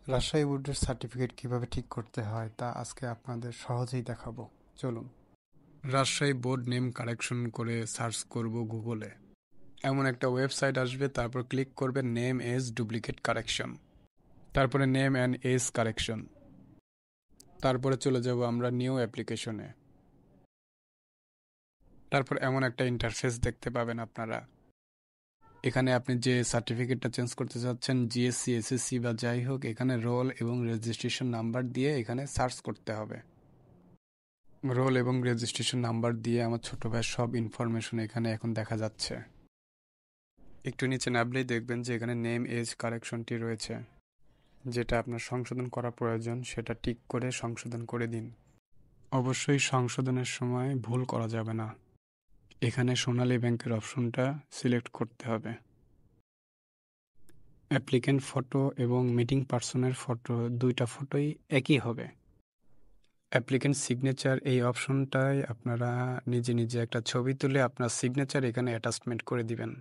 রাজশাহী বোর্ডের সার্টিফিকেট কিভাবে ঠিক করতে হয় তা আজকে আপনাদের সহজেই দেখাবো। চলুন। রাজশাহী বোর্ড নেম কারেকশন করে সার্চ করব গুগলে। এমন একটা ওয়েবসাইট আসবে, তারপর ক্লিক করবে নেম এজ ডুপ্লিকেট কারেকশন, তারপরে নেম অ্যান্ড এজ কারেকশন, তারপরে চলে যাব আমরা নিউ অ্যাপ্লিকেশনে। তারপর এমন একটা ইন্টারফেস দেখতে পাবেন আপনারা। এখানে আপনি যে সার্টিফিকেটটা চেঞ্জ করতে চাচ্ছেন, জিএসসি, এসএসসি বা যাই হোক, এখানে রোল এবং রেজিস্ট্রেশন নাম্বার দিয়ে এখানে সার্চ করতে হবে। রোল এবং রেজিস্ট্রেশন নাম্বার দিয়ে আমার ছোট ভাইয়ের সব ইনফরমেশন এখানে এখন দেখা যাচ্ছে। একটু নিচে নামলেই দেখবেন যে এখানে নেম এজ কারেকশনটি রয়েছে। যেটা আপনার সংশোধন করা প্রয়োজন সেটা টিক করে সংশোধন করে দিন। অবশ্যই সংশোধনের সময় ভুল করা যাবে না। এখানে সোনালী ব্যাংকের অপশনটা সিলেক্ট করতে হবে। অ্যাপ্লিক্যান্ট ফটো এবং মিটিং পার্সনের ফটো, দুইটা ফটোই একই হবে। অ্যাপ্লিক্যান্ট সিগনেচার, এই অপশনটায় আপনারা নিজে নিজে একটা ছবি তুলে আপনার সিগনেচার এখানে অ্যাটাচমেন্ট করে দিবেন।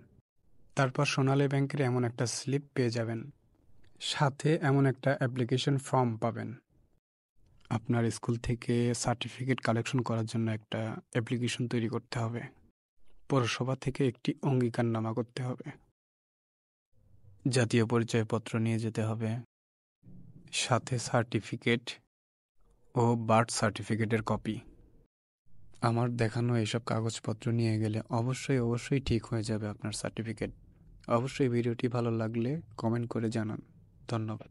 তারপর সোনালী ব্যাংকের এমন একটা স্লিপ পেয়ে যাবেন, সাথে এমন একটা অ্যাপ্লিকেশন ফর্ম পাবেন। আপনার স্কুল থেকে সার্টিফিকেট কালেকশন করার জন্য একটা অ্যাপ্লিকেশন তৈরি করতে হবে। পৌরসভা থেকে একটি অঙ্গীকারনামা করতে হবে। জাতীয় পরিচয়পত্র নিয়ে যেতে হবে, সাথে সার্টিফিকেট ও বার্থ সার্টিফিকেটের কপি। আমার দেখানো এইসব কাগজপত্র নিয়ে গেলে অবশ্যই ঠিক হয়ে যাবে আপনার সার্টিফিকেট। অবশ্যই ভিডিওটি ভালো লাগলে কমেন্ট করে জানান। ধন্যবাদ।